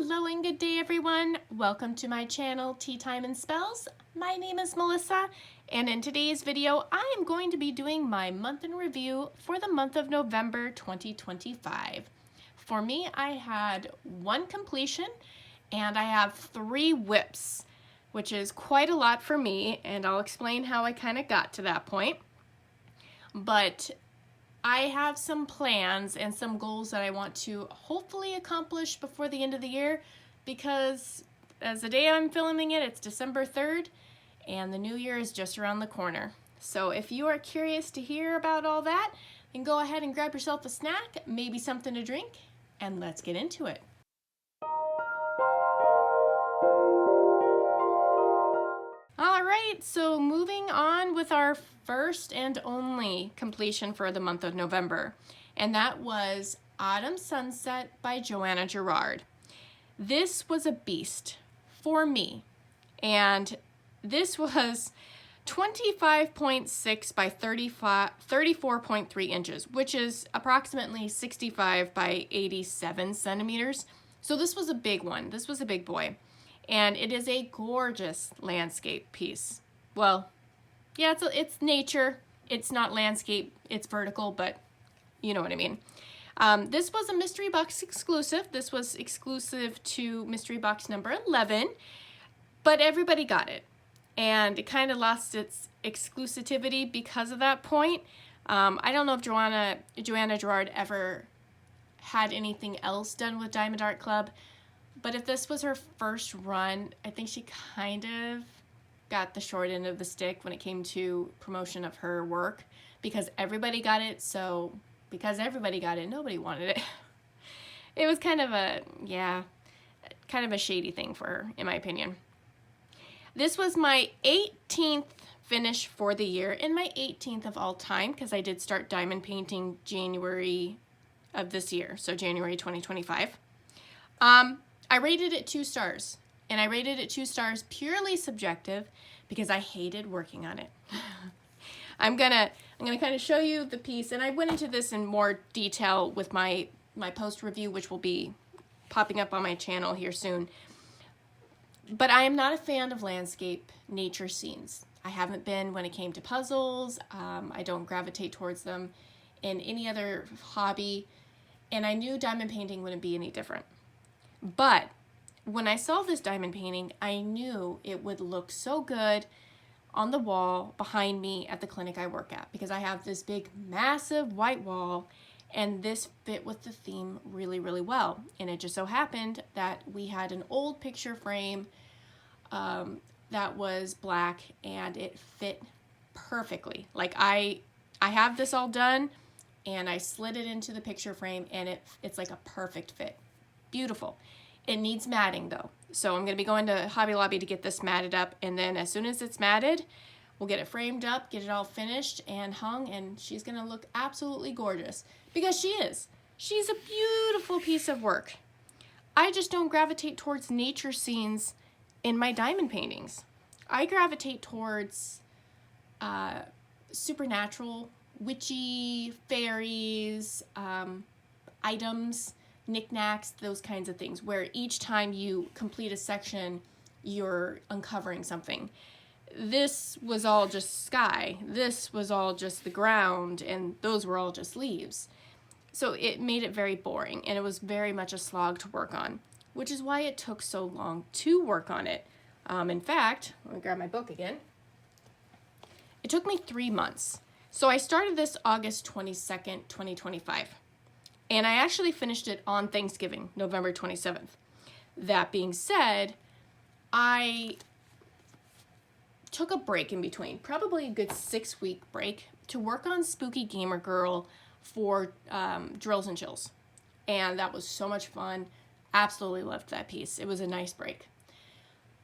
Hello and good day everyone. Welcome to my channel Teatime and Spells. My name is Melissa and in today's video I am going to be doing my month in review for the month of November 2025. For me, I had one completion and I have 3 whips, which is quite a lot for me, and I'll explain how I kind of got to that point. But I have some plans and some goals that I want to hopefully accomplish before the end of the year, because as the day I'm filming it, it's December 3rd and the new year is just around the corner. So if you are curious to hear about all that, then go ahead and grab yourself a snack, maybe something to drink, and let's get into it. Alright, so moving on with our first and only completion for the month of November, and that was Autumn Sunset by Joanna Gerard. This was a beast for me, and this was 25.6 by 34.3 inches, which is approximately 65 by 87 centimeters. So this was a big one. This was a big boy. And it is a gorgeous landscape piece. Well, yeah, it's nature. It's not landscape, it's vertical, but you know what I mean. This was a mystery box exclusive. This was exclusive to mystery box number 11, but everybody got it. And it kind of lost its exclusivity because of that point. I don't know if Joanna Gerard ever had anything else done with Diamond Art Club, but if this was her first run, I think she kind of got the short end of the stick when it came to promotion of her work, because everybody got it, so because everybody got it, nobody wanted it. It was kind of a, yeah, kind of a shady thing for her, in my opinion. This was my 18th finish for the year, and my 18th of all time, because I did start diamond painting January of this year, so January 2025. I rated it 2 stars, and I rated it 2 stars purely subjective because I hated working on it. I'm gonna kind of show you the piece, and I went into this in more detail with my post review, which will be popping up on my channel here soon. But I am not a fan of landscape nature scenes. I haven't been when it came to puzzles. I don't gravitate towards them in any other hobby, and I knew diamond painting wouldn't be any different. But when I saw this diamond painting, I knew it would look so good on the wall behind me at the clinic I work at, because I have this big, massive white wall, and this fit with the theme really, really well. And it just so happened that we had an old picture frame that was black, and it fit perfectly. Like I have this all done, and I slid it into the picture frame, and it's like a perfect fit. Beautiful. It needs matting though. So I'm going to be going to Hobby Lobby to get this matted up, and then as soon as it's matted, we'll get it framed up, get it all finished and hung, and she's going to look absolutely gorgeous, because she is. She's a beautiful piece of work. I just don't gravitate towards nature scenes in my diamond paintings. I gravitate towards supernatural, witchy, fairies, items, knickknacks, those kinds of things, where each time you complete a section, you're uncovering something. This was all just sky. This was all just the ground, and those were all just leaves. So it made it very boring, and it was very much a slog to work on, which is why it took so long to work on it. In fact, let me grab my book again. It took me 3 months. So I started this August 22nd, 2025. And I actually finished it on Thanksgiving, November 27th. That being said, I took a break in between, probably a good 6-week break, to work on Spooky Gamer Girl for Drills and Chills. And that was so much fun. Absolutely loved that piece. It was a nice break.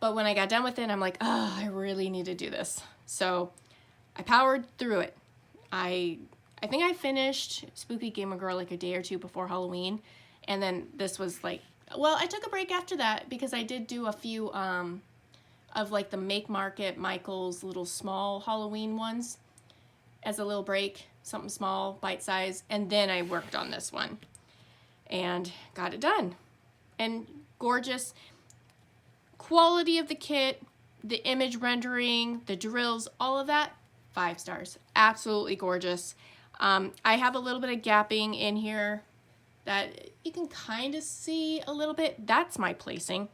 But when I got done with it, I'm like, oh, I really need to do this. So I powered through it. I think I finished Spooky Gamer Girl like a day or 2 before Halloween, and then this was like, well, I took a break after that because I did do a few of like the Make Market Michael's little small Halloween ones as a little break, something small, bite size, and then I worked on this one and got it done. And gorgeous. Quality of the kit, the image rendering, the drills, all of that, 5 stars. Absolutely gorgeous. I have a little bit of gapping in here that you can kind of see a little bit. That's my placing,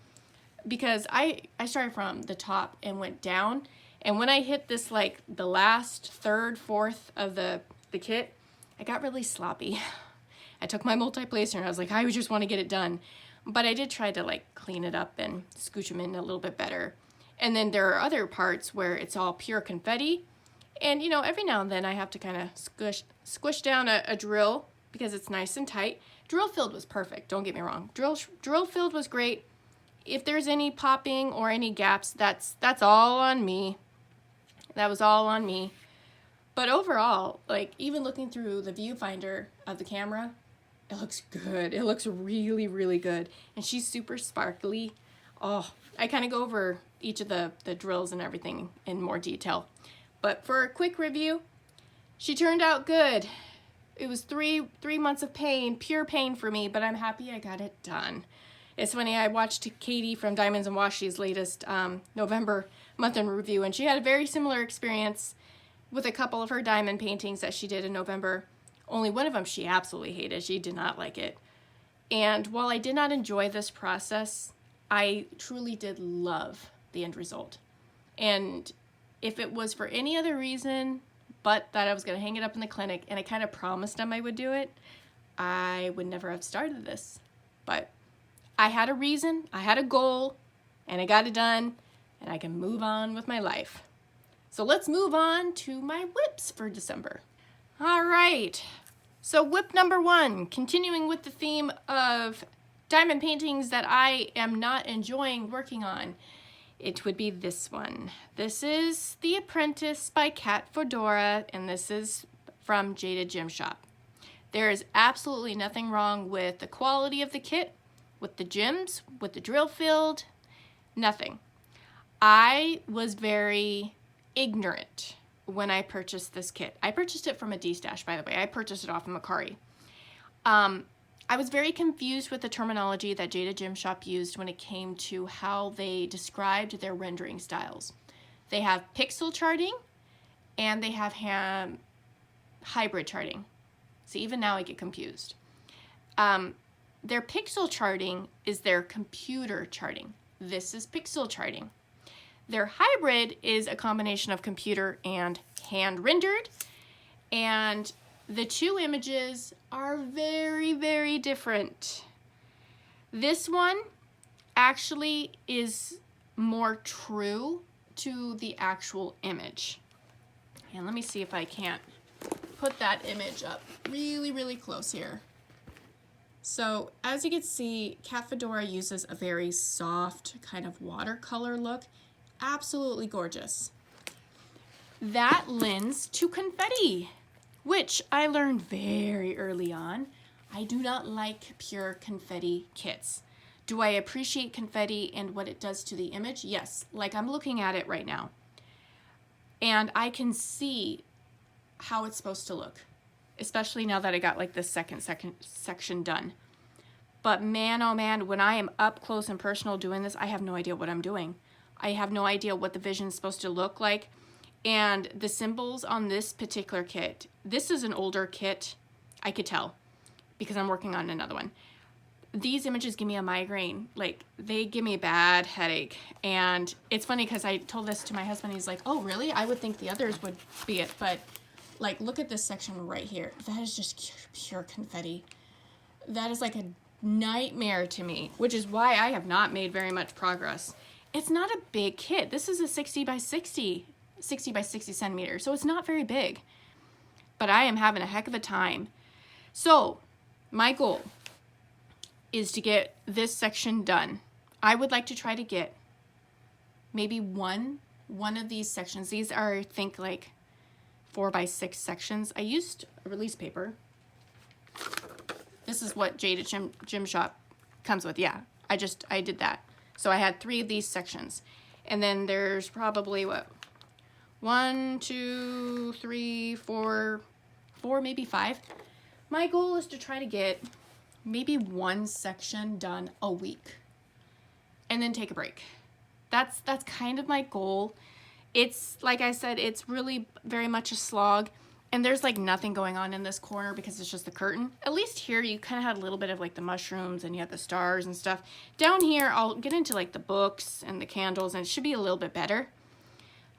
because I started from the top and went down, and when I hit this, like the last third, fourth of the kit, I got really sloppy. I took my multi-placer and I was like, I just want to get it done. But I did try to like clean it up and scooch them in a little bit better. And then there are other parts where it's all pure confetti. And you know, every now and then I have to kind of squish down a drill because it's nice and tight. Drill filled was perfect, don't get me wrong. Drill filled was great. If there's any popping or any gaps, that's all on me. That was all on me. But overall, like even looking through the viewfinder of the camera, it looks good. It looks really, really good. And she's super sparkly. Oh, I kind of go over each of the drills and everything in more detail. But for a quick review, she turned out good. It was three months of pain, pure pain for me, but I'm happy I got it done. It's funny, I watched Katie from Diamonds and Washi's latest November month in review, and she had a very similar experience with a couple of her diamond paintings that she did in November. Only one of them she absolutely hated. She did not like it. And while I did not enjoy this process, I truly did love the end result. And if it was for any other reason but that I was going to hang it up in the clinic, and I kind of promised them I would do it, I would never have started this. But I had a reason, I had a goal, and I got it done, and I can move on with my life. So let's move on to my whips for December. All right, so whip number 1, continuing with the theme of diamond paintings that I am not enjoying working on, it would be this one. This is The Apprentice by Kat Fedora, and this is from Jada Gem Shop. There is absolutely nothing wrong with the quality of the kit, with the gems, with the drill filled, nothing. I was very ignorant when I purchased this kit. I purchased it from a D-stash, by the way. I purchased it off of Macari. I was very confused with the terminology that Jada Gem Shop used when it came to how they described their rendering styles. They have pixel charting and they have hybrid charting. So even now I get confused. Their pixel charting is their computer charting. This is pixel charting. Their hybrid is a combination of computer and hand rendered, and the two images are very, very different. This one actually is more true to the actual image. And let me see if I can't put that image up really, really close here. So as you can see, Kat Fedora uses a very soft kind of watercolor look. Absolutely gorgeous. That lends to confetti, which I learned very early on. I do not like pure confetti kits. Do I appreciate confetti and what it does to the image? Yes, like I'm looking at it right now. And I can see how it's supposed to look, especially now that I got like this second section done. But man, oh man, when I am up close and personal doing this, I have no idea what I'm doing. I have no idea what the vision is supposed to look like. And the symbols on this particular kit, this is an older kit, I could tell, because I'm working on another one. These images give me a migraine. Like, they give me a bad headache. And it's funny because I told this to my husband. He's like, oh, really? I would think the others would be it. But, like, look at this section right here. That is just pure confetti. That is like a nightmare to me, which is why I have not made very much progress. It's not a big kit. This is a 60 by 60 centimeters, so it's not very big. But I am having a heck of a time. So, my goal is to get this section done. I would like to try to get maybe one of these sections. These are, I think, like 4 by 6 sections. I used a release paper. This is what Jada Gem Shop comes with. Yeah, I did that. So I had 3 of these sections. And then there's probably, what, 1, 2, 3, 4, maybe 5. My goal is to try to get maybe 1 section done a week. and then take a break. That's kind of my goal. It's, like I said, it's really very much a slog, and there's like nothing going on in this corner because it's just the curtain. At least here you kind of had a little bit of like the mushrooms and you have the stars and stuff. Down here I'll get into like the books and the candles, and it should be a little bit better.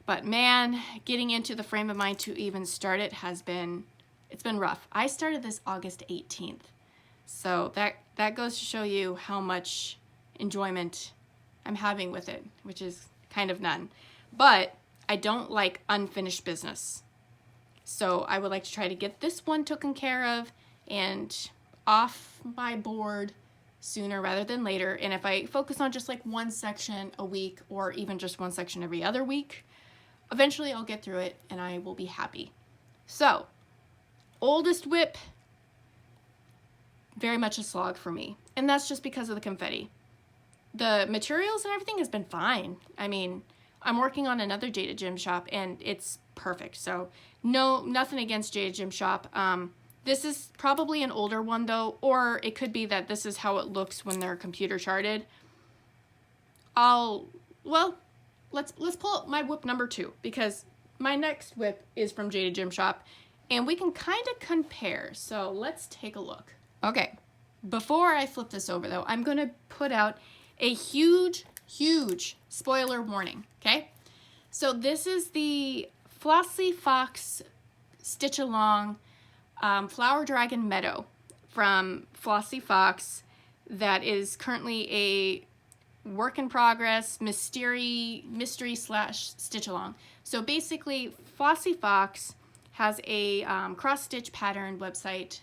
But man, getting into the frame of mind to even start it it's been rough. I started this August 18th. So that goes to show you how much enjoyment I'm having with it, which is kind of none. But I don't like unfinished business. So I would like to try to get this one taken care of and off my board sooner rather than later. And if I focus on just like one section a week, or even just one section every other week, eventually I'll get through it and I will be happy. So, oldest whip, very much a slog for me. And that's just because of the confetti. The materials and everything has been fine. I mean, I'm working on another Jada Gym Shop and it's perfect. So no, nothing against Jada Gym Shop. This is probably an older one though, or it could be that this is how it looks when they're computer charted. Let's pull up my whip number 2, because my next whip is from Jada Gym Shop and we can kind of compare. So let's take a look. Okay, before I flip this over though, I'm gonna put out a huge spoiler warning, okay? So this is the FlossyFox Stitch-along Flower Dragon Meadow from FlossyFox that is currently a work in progress mystery / Stitch-along. So basically, FlossyFox has a cross-stitch pattern website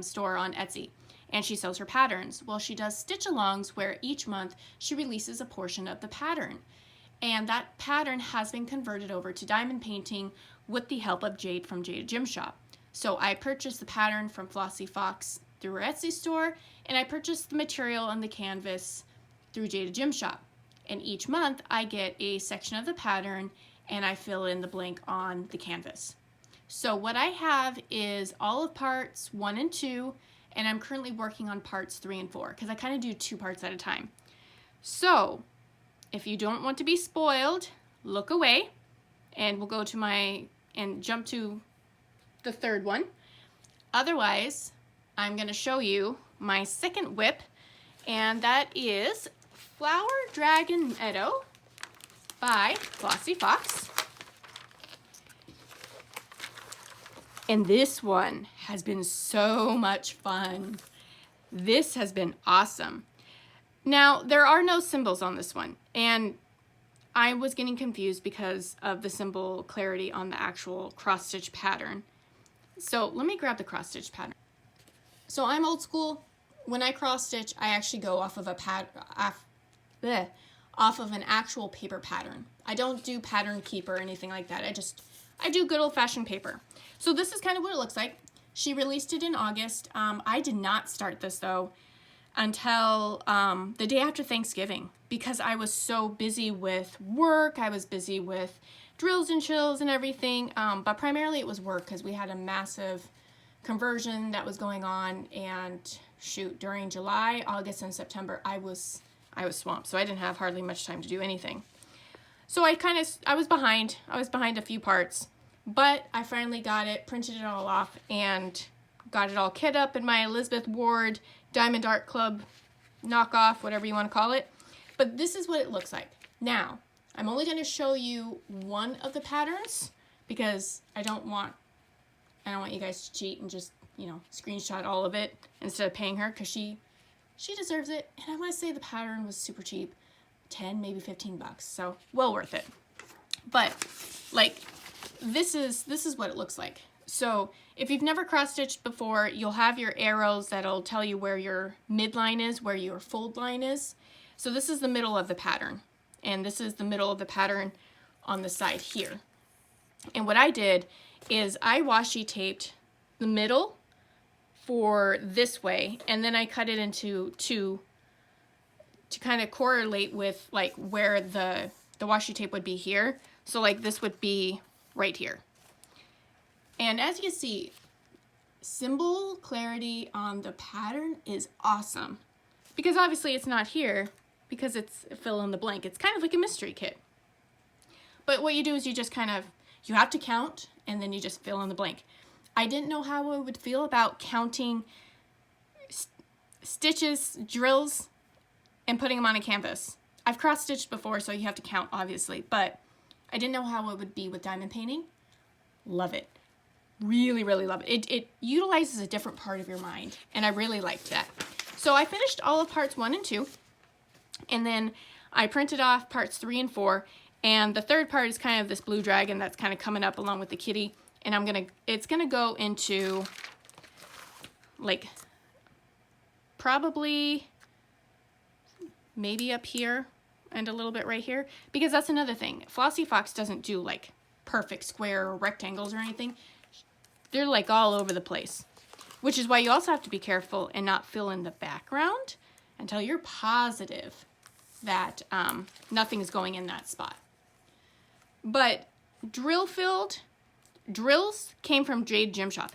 store on Etsy, and she sells her patterns. Well, she does stitch-alongs where each month she releases a portion of the pattern. And that pattern has been converted over to diamond painting with the help of Jade from Jada Gym Shop. So I purchased the pattern from FlossyFox through her Etsy store, and I purchased the material and the canvas through Jada Gym Shop. And each month I get a section of the pattern and I fill in the blank on the canvas. So what I have is all of parts 1 and 2, and I'm currently working on parts 3 and 4 because I kind of do 2 parts at a time. So if you don't want to be spoiled, look away and we'll go to and jump to the 3rd one. Otherwise, I'm going to show you my second whip, and that is Flower Dragon Meadow by FlossyFox. And this one has been so much fun. This has been awesome. Now, there are no symbols on this one, and I was getting confused because of the symbol clarity on the actual cross-stitch pattern. So let me grab the cross-stitch pattern. So I'm old school. When I cross-stitch, I actually go off of an actual paper pattern. I don't do pattern keep or anything like that. I do good old-fashioned paper. So this is kind of what it looks like. She released it in August. I did not start this though until the day after Thanksgiving because I was so busy with work. I was busy with drills and chills and everything, but primarily it was work because we had a massive conversion that was going on, and shoot, during July, August, and September, I was swamped, so I didn't have hardly much time to do anything. So I was behind a few parts, but I finally got it, printed it all off, and got it all kit up in my Elizabeth Ward Diamond Art Club knockoff, whatever you want to call it. But this is what it looks like. Now, I'm only going to show you one of the patterns because I don't want you guys to cheat and just, screenshot all of it instead of paying her, because she deserves it. And I want to say the pattern was super cheap, 10, maybe 15 bucks. So well worth it. But like, this is what it looks like. So if you've never cross-stitched before, you'll have your arrows that'll tell you where your midline is, where your fold line is. So this is the middle of the pattern, and this is the middle of the pattern on the side here. And what I did is I washi taped the middle for this way, and then I cut it into 2 to kind of correlate with like where the washi tape would be here. So like this would be right here. And as you see, symbol clarity on the pattern is awesome because obviously it's not here, because it's fill in the blank. It's kind of like a mystery kit. But what you do is you just kind of, you have to count and then you just fill in the blank. I didn't know how I would feel about counting stitches, drills, and putting them on a canvas. I've cross-stitched before, so you have to count, obviously, but I didn't know how it would be with diamond painting. Love it. Really, really love it. It utilizes a different part of your mind, and I really liked that. So I finished all of parts 1 and 2, and then I printed off parts 3 and 4, and the third part is kind of this blue dragon that's kind of coming up along with the kitty, and it's gonna go into, like, probably maybe up here and a little bit right here, because that's another thing. FlossyFox doesn't do like perfect square or rectangles or anything. They're like all over the place, which is why you also have to be careful and not fill in the background until you're positive that nothing's going in that spot. But drills came from Jade Gym Shop.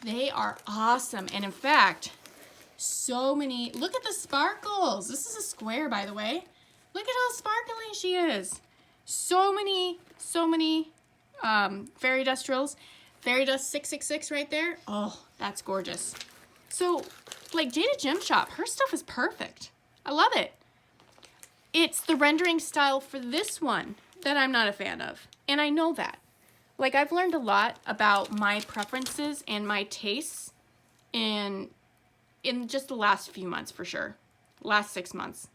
They are awesome, and in fact, so many, look at the sparkles. This is a square, by the way. Look at how sparkly she is. So many fairy dust drills. Fairy dust 666 right there. Oh, that's gorgeous. So, like Jada Gym Shop, her stuff is perfect. I love it. It's the rendering style for this one that I'm not a fan of, and I know that. Like, I've learned a lot about my preferences and my tastes in just the last few months, for sure. Last 6 months.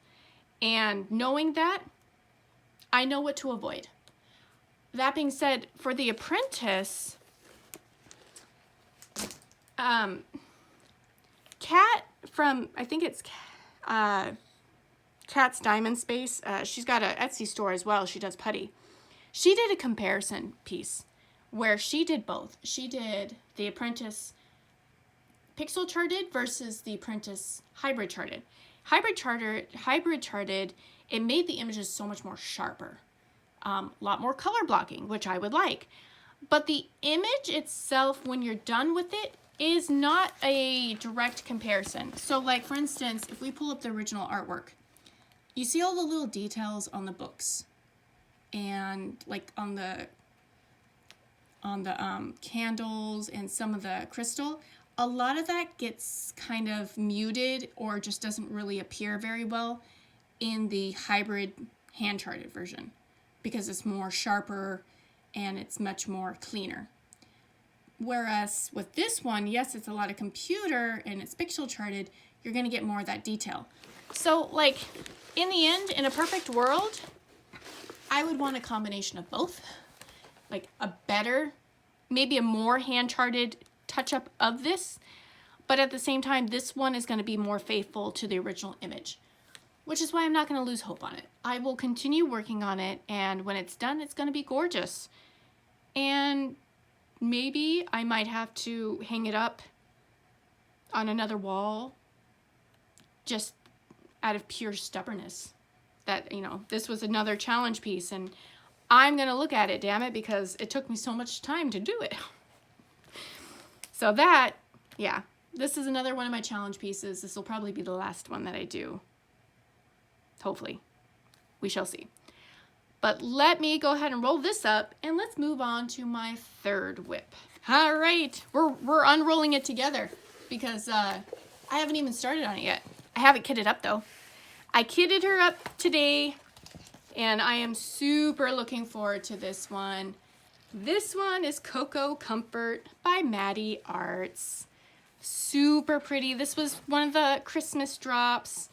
And knowing that, I know what to avoid. That being said, for the Apprentice, Kat from, I think it's Kat's Diamond Space, she's got an Etsy store as well. She does putty. She did a comparison piece where she did both. She did the Apprentice pixel charted versus the Apprentice hybrid charted. Hybrid charted, it made the images so much more sharper. A lot more color blocking, which I would like. But the image itself, when you're done with it, is not a direct comparison. So like, for instance, if we pull up the original artwork, you see all the little details on the books and like on the candles and some of the crystal. A lot of that gets kind of muted or just doesn't really appear very well in the hybrid hand-charted version because it's more sharper and it's much more cleaner. Whereas with this one, yes, it's a lot of computer and it's pixel charted, you're gonna get more of that detail. So like, in the end, in a perfect world, I would want a combination of both. Like a better, maybe a more hand-charted touch-up of this, but at the same time, this one is gonna be more faithful to the original image, which is why I'm not gonna lose hope on it. I will continue working on it, and when it's done, it's gonna be gorgeous. And maybe I might have to hang it up on another wall just out of pure stubbornness that, you know, this was another challenge piece and I'm gonna look at it, damn it, because it took me so much time to do it. So that, yeah, this is another one of my challenge pieces. This will probably be the last one that I do. Hopefully. We shall see. But let me go ahead and roll this up and let's move on to my third whip. All right, we're unrolling it together because I haven't even started on it yet. I haven't kitted up though. I kitted her up today and I am super looking forward to this one. This one is Cocoa Comfort by Maddie Arts. Super pretty. This was one of the Christmas drops.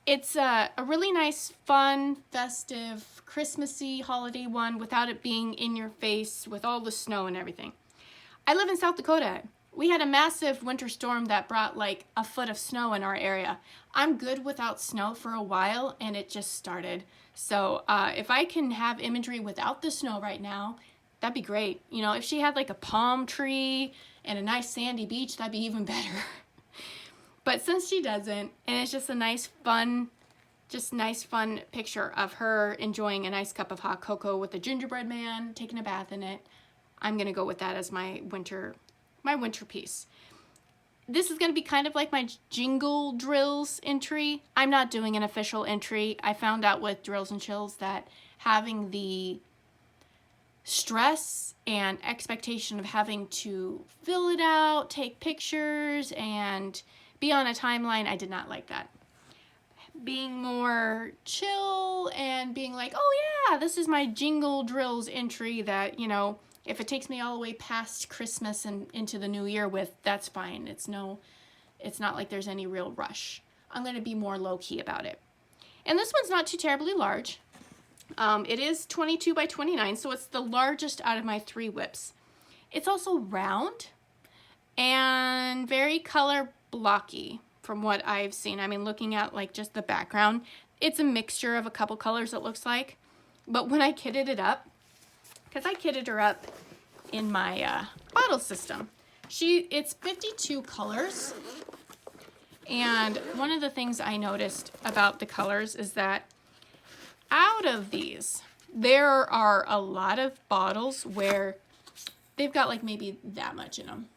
It's a really nice, fun, festive, Christmassy holiday one without it being in your face with all the snow and everything. I live in South Dakota. We had a massive winter storm that brought like a foot of snow in our area. I'm good without snow for a while and it just started. So if I can have imagery without the snow right now, that'd be great. You know, if she had like a palm tree and a nice sandy beach, that'd be even better. But since she doesn't, and it's just a nice fun picture of her enjoying a nice cup of hot cocoa with a gingerbread man, taking a bath in it, I'm gonna go with that as my winter piece. this is going to be kind of like my jingle drills entry. I'm not doing an official entry. I found out with Drills and Chills that having the stress and expectation of having to fill it out, take pictures, and be on a timeline, I did not like that. Being more chill and being like, oh yeah, this is my jingle drills entry that, you know, if it takes me all the way past Christmas and into the new year with, that's fine. It's not like there's any real rush. I'm going to be more low-key about it. And this one's not too terribly large. It is 22 by 29, so it's the largest out of my 3 whips. It's also round and very color blocky from what I've seen. I mean, looking at like just the background, it's a mixture of a couple colors, it looks like. But when I kitted it up, because I kitted her up in my bottle system, it's 52 colors. And one of the things I noticed about the colors is that out of these, there are a lot of bottles where they've got like maybe that much in them.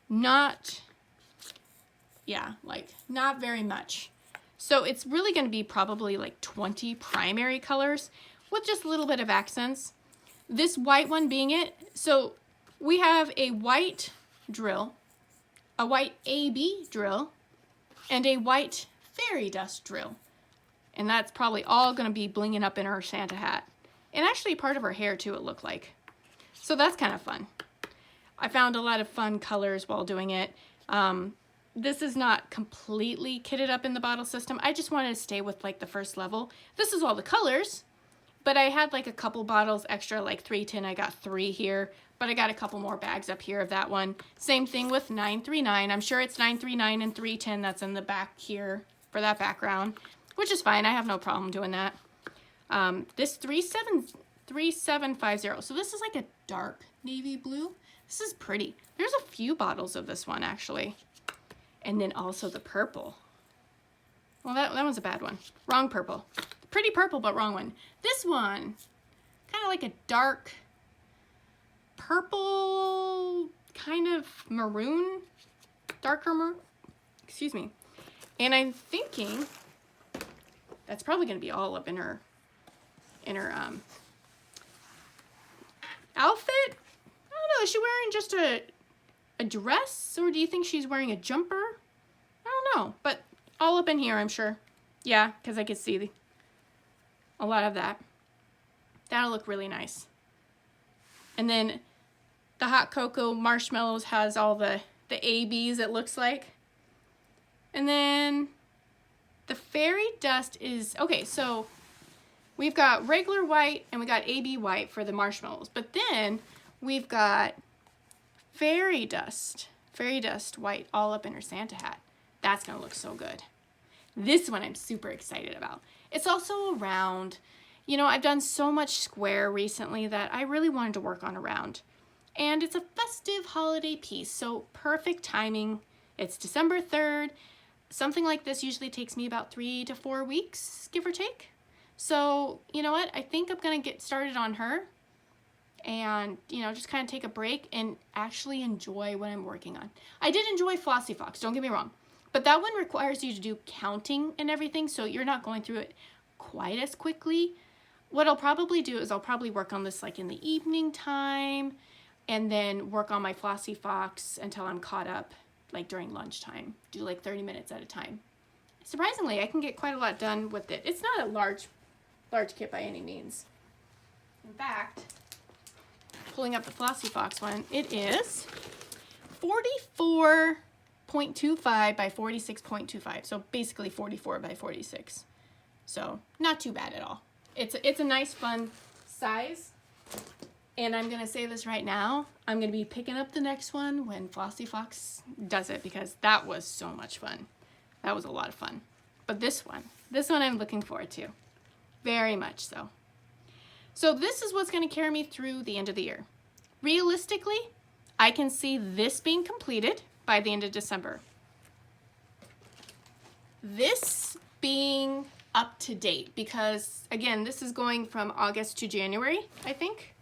Not very much. So it's really going to be probably like 20 primary colors with just a little bit of accents. This white one being it. So we have a white drill, a white AB drill, and a white fairy dust drill. And that's probably all going to be blinging up in her Santa hat. And actually part of her hair too, it looked like. So that's kind of fun. I found a lot of fun colors while doing it. This is not completely kitted up in the bottle system. I just wanted to stay with like the first level. This is all the colors, but I had like a couple bottles extra, like 310. I got 3 here, but I got a couple more bags up here of that one. Same thing with 939. I'm sure it's 939 and 310 that's in the back here for that background, which is fine. I have no problem doing that. This 3750. So this is like a dark navy blue. This is pretty. There's a few bottles of this one actually. And then also the purple. Well, that one's a bad one. Wrong purple. Pretty purple, but wrong one. This one, kind of like a dark purple, kind of maroon, darker maroon. Excuse me. And I'm thinking that's probably going to be all up in her outfit. I don't know. Is she wearing just a dress, or do you think she's wearing a jumper? I don't know, but all up in here, I'm sure. Yeah, because I could see a lot of that. That'll look really nice. And then the hot cocoa marshmallows has all the ABs, it looks like. And then the fairy dust is, okay, so we've got regular white and we got AB white for the marshmallows, but then we've got fairy dust white all up in her Santa hat. That's gonna look so good. This one I'm super excited about. It's also a round. You know, I've done so much square recently that I really wanted to work on a round. And it's a festive holiday piece, so perfect timing. It's December 3rd. Something like this usually takes me about 3 to 4 weeks, give or take. So, you know what? I think I'm gonna get started on her and, you know, just kind of take a break and actually enjoy what I'm working on. I did enjoy FlossyFox, don't get me wrong, but that one requires you to do counting and everything, so you're not going through it quite as quickly. What I'll probably do is I'll probably work on this like in the evening time and then work on my FlossyFox until I'm caught up like during lunchtime. Do like 30 minutes at a time. Surprisingly, I can get quite a lot done with it. It's not a large kit by any means. In fact, pulling up the FlossyFox one, it is 44.25 by 46.25. So basically 44 by 46. So not too bad at all. It's a nice fun size. And I'm gonna say this right now, I'm gonna be picking up the next one when FlossyFox does it because that was so much fun. That was a lot of fun. But this one I'm looking forward to. Very much so. So this is what's gonna carry me through the end of the year. Realistically, I can see this being completed by the end of December. This being up to date because, again, this is going from August to January, I think.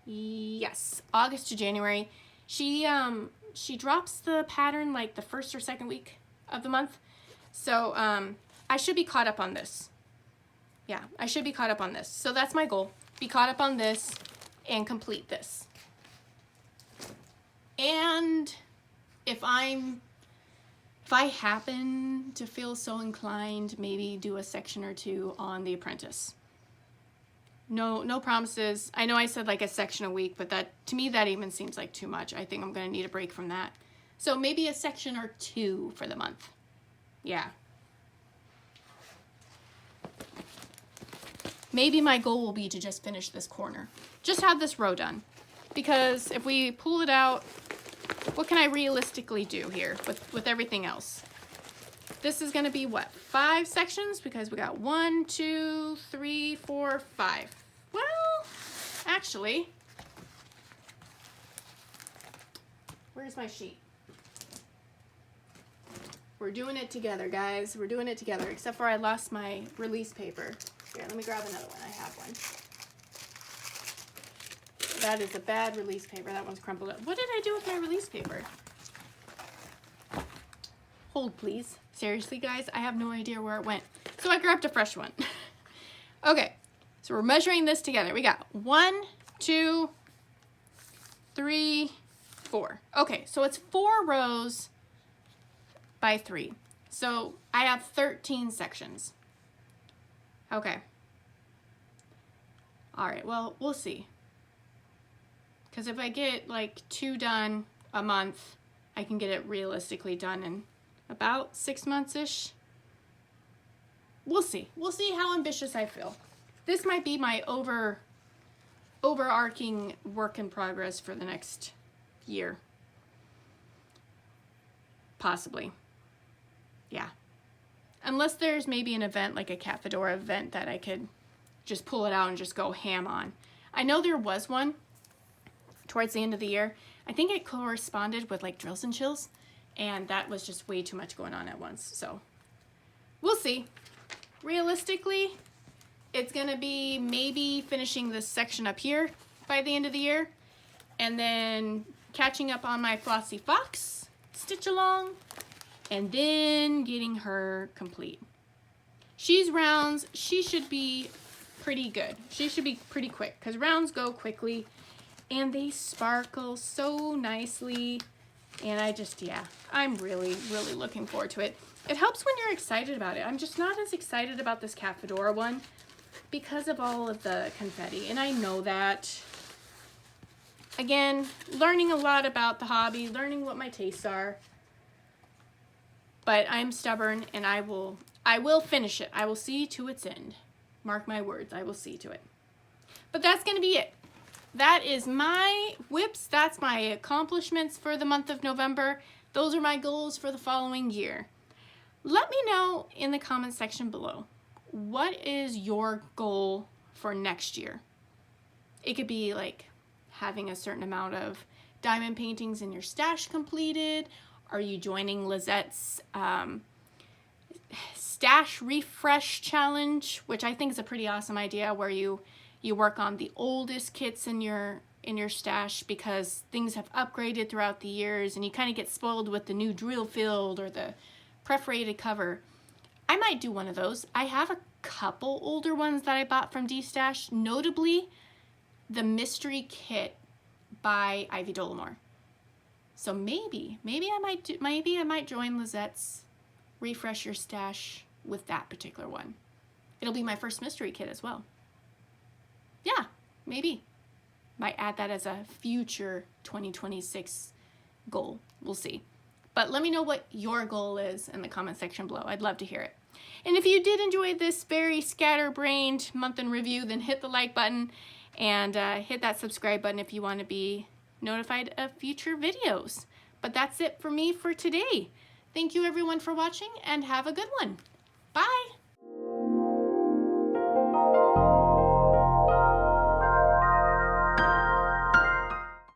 Yes, August to January. She drops the pattern like the first or second week of the month. So I should be caught up on this. Yeah, I should be caught up on this. So that's my goal. Be caught up on this and complete this. And if I happen to feel so inclined, maybe do a section or two on The Apprentice. No promises. I know I said like a section a week, but that to me that even seems like too much. I think I'm going to need a break from that. So maybe a section or two for the month. Yeah. Maybe my goal will be to just finish this corner. Just have this row done. Because if we pull it out, what can I realistically do here with everything else? This is going to be what, 5 sections? Because we got 1, 2, 3, 4, 5. Well, actually, where's my sheet? We're doing it together, guys. We're doing it together, except for I lost my release paper. Here, let me grab another one. I have one. That is a bad release paper. That one's crumpled up. What did I do with my release paper? Hold, please. Seriously, guys, I have no idea where it went. So I grabbed a fresh one. Okay, so we're measuring this together. We got 1, 2, 3, 4. Okay, so it's 4 rows by 3. So I have 13 sections. Okay. All right, well, we'll see. Because if I get like 2 done a month, I can get it realistically done in about 6 months-ish. We'll see. We'll see how ambitious I feel. This might be my overarching work in progress for the next year. Possibly. Yeah. Unless there's maybe an event, like a Cat Fedora event, that I could just pull it out and just go ham on. I know there was one towards the end of the year. I think it corresponded with like Drills and Chills, and that was just way too much going on at once. So we'll see. Realistically, it's gonna be maybe finishing this section up here by the end of the year, and then catching up on my FlossyFox Stitch-along, and then getting her complete. She's rounds. She should be pretty good. She should be pretty quick, because rounds go quickly and they sparkle so nicely. And yeah, I'm really, really looking forward to it. It helps when you're excited about it. I'm just not as excited about this Cat Fedora one because of all of the confetti. And I know that. Again, learning a lot about the hobby, learning what my tastes are. But I'm stubborn, and I will finish it. I will see to its end. Mark my words, I will see to it. But that's going to be it. That is my whips. That's my accomplishments for the month of November. Those are my goals for the following year. Let me know in the comment section below. What is your goal for next year? It could be like having a certain amount of diamond paintings in your stash completed. Are you joining Lizette's stash refresh challenge, which I think is a pretty awesome idea, where you work on the oldest kits in your stash because things have upgraded throughout the years, and you kind of get spoiled with the new drill field or the perforated cover. I might do one of those. I have a couple older ones that I bought from D-Stash, notably the mystery kit by Ivy Dolomore. So maybe I might join Lizette's Refresh Your Stash with that particular one. It'll be my first mystery kit as well. Yeah, maybe. Might add that as a future 2026 goal. We'll see. But let me know what your goal is in the comment section below. I'd love to hear it. And if you did enjoy this very scatterbrained month in review, then hit the like button and hit that subscribe button if you want to be notified of future videos. But that's it for me for today. Thank you everyone for watching, and have a good one. Bye!